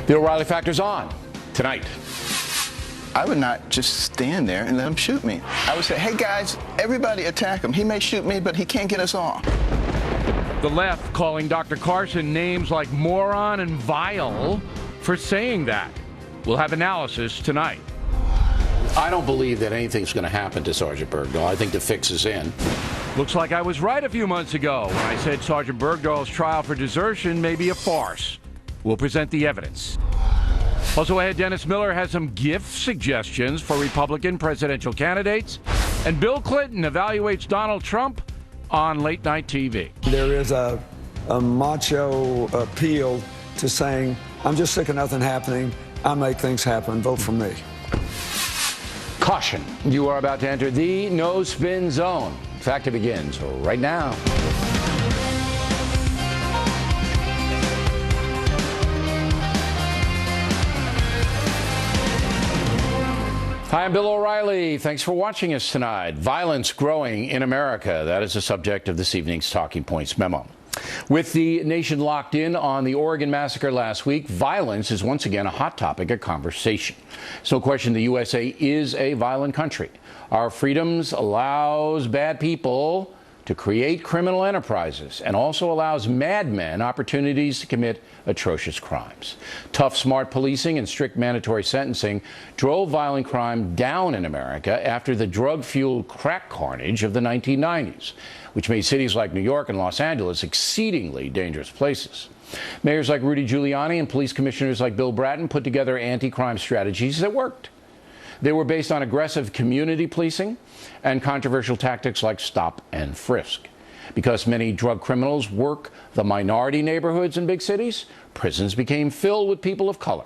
The O'Reilly Factor's on tonight. I would not just stand there and let him shoot me. I would say, hey guys, everybody attack him. He may shoot me, but he can't get us all. The left calling Dr. Carson names like moron and vile for saying that. We'll have analysis tonight. I don't believe that anything's going to happen to Sergeant Bergdahl. I think the fix is in. Looks like I was right a few months ago when I said Sergeant Bergdahl's trial for desertion may be a farce. We'll present the evidence. Also ahead, Dennis Miller has some gift suggestions for Republican presidential candidates. And Bill Clinton evaluates Donald Trump on late night TV. There is a macho appeal to saying, I'm just sick of nothing happening. I'll make things happen. Vote for me. Caution, you are about to enter the no-spin zone. Factor begins right now. Hi, I'm Bill O'Reilly. Thanks for watching us tonight. Violence growing in America. That is the subject of this evening's Talking Points memo. With the nation locked in on the Oregon massacre last week, violence is once again a hot topic of conversation. It's no question the USA is a violent country. Our freedoms allows bad people to create criminal enterprises and also allows madmen opportunities to commit atrocious crimes. Tough, smart policing and strict mandatory sentencing drove violent crime down in America after the drug-fueled crack carnage of the 1990s, which made cities like New York and Los Angeles exceedingly dangerous places. Mayors like Rudy Giuliani and police commissioners like Bill Bratton put together anti-crime strategies that worked. They were based on aggressive community policing and controversial tactics like stop and frisk. Because many drug criminals work the minority neighborhoods in big cities, prisons became filled with people of color,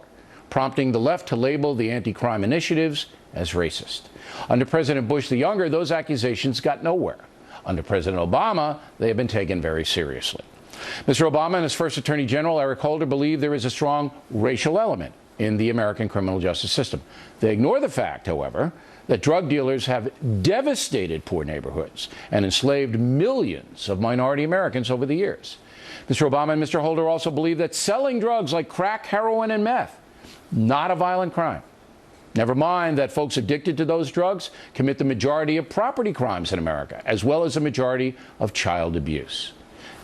prompting the left to label the anti-crime initiatives as racist. Under President Bush the Younger, those accusations got nowhere. Under President Obama, they have been taken very seriously. Mr. Obama and his first Attorney General, Eric Holder, believe there is a strong racial element in the American criminal justice system. They ignore the fact, however, that drug dealers have devastated poor neighborhoods and enslaved millions of minority Americans over the years. Mr. Obama and Mr. Holder also believe that selling drugs like crack, heroin, and meth, not a violent crime. Never mind that folks addicted to those drugs commit the majority of property crimes in America, as well as the majority of child abuse.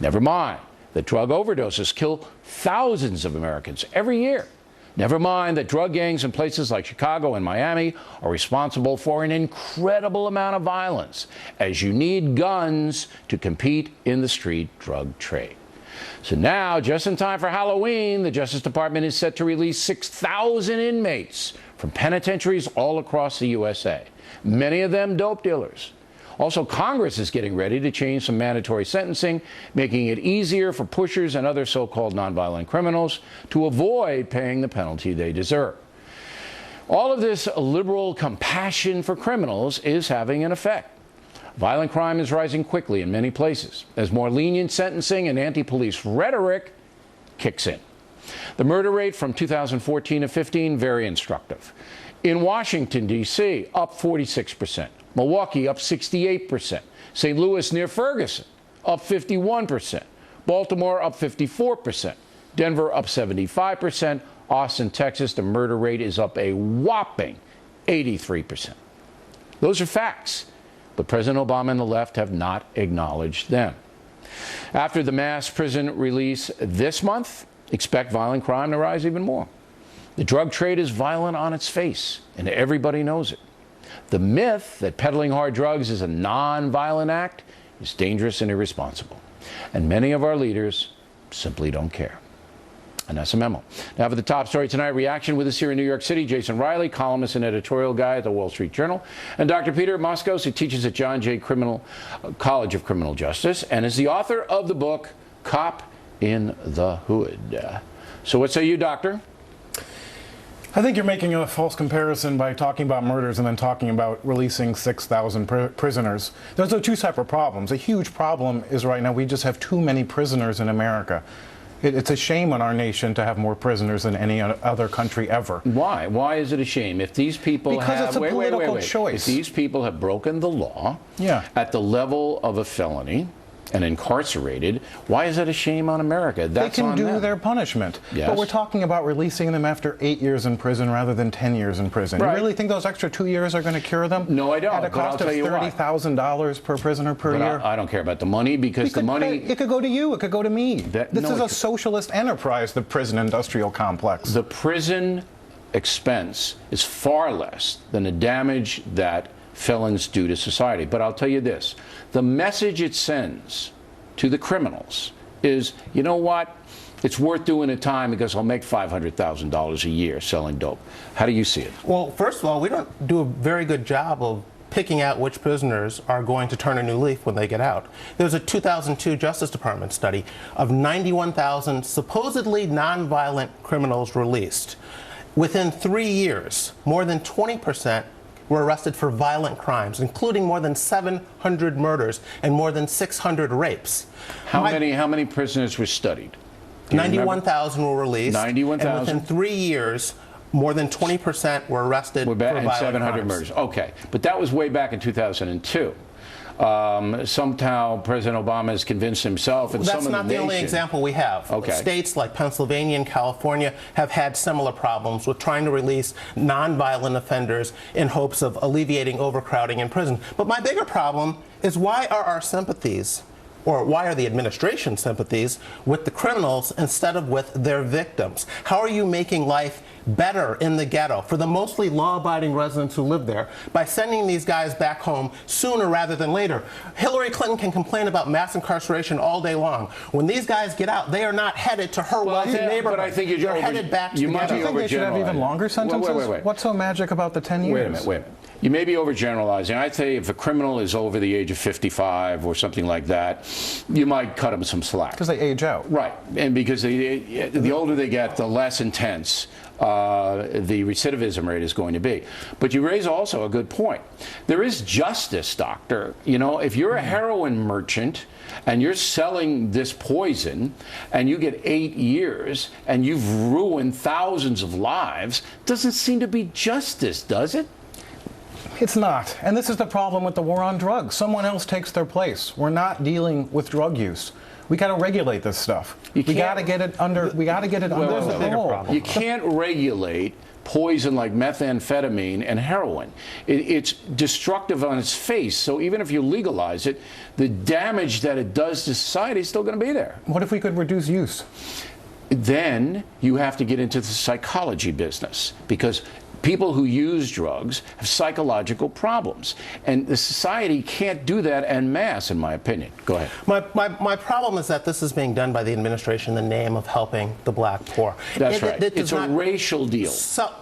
Never mind that drug overdoses kill thousands of Americans every year. Never mind that drug gangs in places like Chicago and Miami are responsible for an incredible amount of violence, as you need guns to compete in the street drug trade. So now, just in time for Halloween, the Justice Department is set to release 6,000 inmates from penitentiaries all across the USA, many of them dope dealers. Also, Congress is getting ready to change some mandatory sentencing, making it easier for pushers and other so-called nonviolent criminals to avoid paying the penalty they deserve. All of this liberal compassion for criminals is having an effect. Violent crime is rising quickly in many places as more lenient sentencing and anti-police rhetoric kicks in. The murder rate from 2014 to 15, very instructive. In Washington, D.C., up 46%. Milwaukee, up 68%. St. Louis near Ferguson, up 51%. Baltimore, up 54%. Denver, up 75%. Austin, Texas, the murder rate is up a whopping 83%. Those are facts, but President Obama and the left have not acknowledged them. After the mass prison release this month, expect violent crime to rise even more. The drug trade is violent on its face, and everybody knows it. The myth that peddling hard drugs is a non-violent act is dangerous and irresponsible. And many of our leaders simply don't care. And that's a memo. Now for the top story tonight, reaction with us here in New York City, Jason Riley, columnist and editorial guy at the Wall Street Journal, and Dr. Peter Moskos, who teaches at John Jay College of Criminal Justice and is the author of the book, Cop in the Hood. So what say you, Doctor? I think you're making a false comparison by talking about murders and then talking about releasing 6,000 prisoners. Those are two separate problems. A huge problem is right now we just have too many prisoners in America. It's a shame on our nation to have more prisoners than any other country ever. Why? Why is it a shame? If these people because it's a political choice. If these people have broken the law at the level of a felony, and incarcerated, why is that a shame on America? That's they can on do them. their punishment. Yes. But we're talking about releasing them after 8 years in prison rather than 10 years in prison. Right. You really think those extra 2 years are going to cure them? No, I don't, At a but I'll cost tell of you why. $30,000 per prisoner per But year? I don't care about the money because the money... It could go to you. It could go to me. That- This no, is it a could- socialist enterprise, the prison industrial complex. The prison expense is far less than the damage that felons do to society. But I'll tell you this, the message it sends to the criminals is, you know what, it's worth doing the time because I'll make $500,000 a year selling dope. How do you see it? Well, first of all, we don't do a very good job of picking out which prisoners are going to turn a new leaf when they get out. There's a 2002 Justice Department study of 91,000 supposedly nonviolent criminals released. Within 3 years, more than 20% were arrested for violent crimes, including more than 700 murders and more than 600 rapes. How many prisoners were studied? Do you remember? 91,000 were released. 91,000. And within 3 years, more than 20% were arrested for violent and 700 crimes. murders. Okay, but that was way back in 2002. Somehow President Obama has convinced himself and That's some not of the the only nation. example we have. Okay. States like Pennsylvania and California have had similar problems with trying to release nonviolent offenders in hopes of alleviating overcrowding in prison. But my bigger problem is, why are our sympathies, or why are the administration's sympathies, with the criminals instead of with their victims? How are you making life better in the ghetto for the mostly law-abiding residents who live there by sending these guys back home sooner rather than later? Hillary Clinton can complain about mass incarceration all day long. When these guys get out, they are not headed to her wealthy neighborhood. But I think they're headed back to the might ghetto. be Do you think they should have even overgeneralizing. longer sentences? Wait. What's so magic about the 10 years? Wait a minute. You may be overgeneralizing. I'd say if a criminal is over the age of 55 or something like that, you might cut him some slack. Because they age out. Right, and because the older they get, the less intense the recidivism rate is going to be. But you raise also a good point. There is justice, doctor. You know, if you're a heroin merchant and you're selling this poison and you get 8 years and you've ruined thousands of lives, doesn't seem to be justice, does it? It's not. And this is the problem with the war on drugs. Someone else takes their place. We're not dealing with drug use. We got to regulate this stuff. We got to get it under. We got to get it under control. You can't regulate poison like methamphetamine and heroin. It's destructive on its face. So even if you legalize it, the damage that it does to society is still going to be there. What if we could reduce use? Then you have to get into the psychology business, because people who use drugs have psychological problems, and the society can't do that en masse, in my opinion. Go ahead. My problem is that this is being done by the administration in the name of helping the black poor. That's right. It It's does a not- racial deal.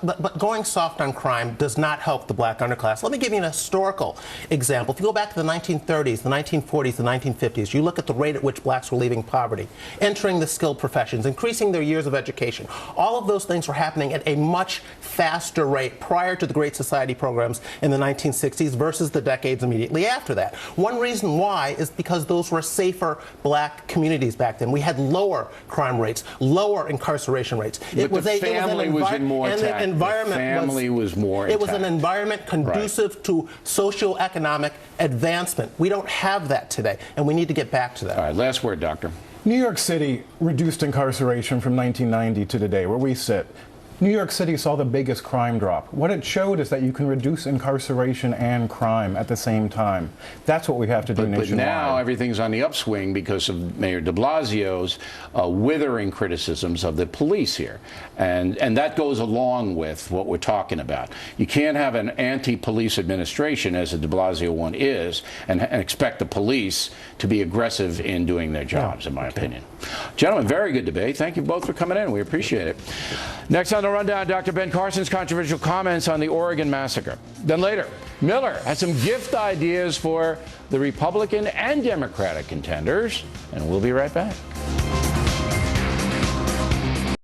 But going soft on crime does not help the black underclass. Let me give you an historical example. If you go back to the 1930s, the 1940s, the 1950s, you look at the rate at which blacks were leaving poverty, entering the skilled professions, increasing their years of education. All of those things were happening at a much faster rate prior to the Great Society programs in the 1960s versus the decades immediately after that. One reason why is because those were safer black communities back then. We had lower crime rates, lower incarceration rates. But the family was in more and intact. the environment The family was more It was an intact. environment conducive to socioeconomic advancement. We don't have that today, and we need to get back to that. All right, last word, doctor. New York City reduced incarceration from 1990 to today, where we sit. New York City saw the biggest crime drop. What it showed is that you can reduce incarceration and crime at the same time. That's what we have to do But nationwide. now everything's on the upswing because of Mayor de Blasio's withering criticisms of the police here. And that goes along with what we're talking about. You can't have an anti-police administration, as the de Blasio one is, and expect the police to be aggressive in doing their jobs, in my opinion. Gentlemen, very good debate. Thank you both for coming in. We appreciate it. Next on the rundown, Dr. Ben Carson's controversial comments on the Oregon massacre. Then later, Miller has some gift ideas for the Republican and Democratic contenders, and we'll be right back.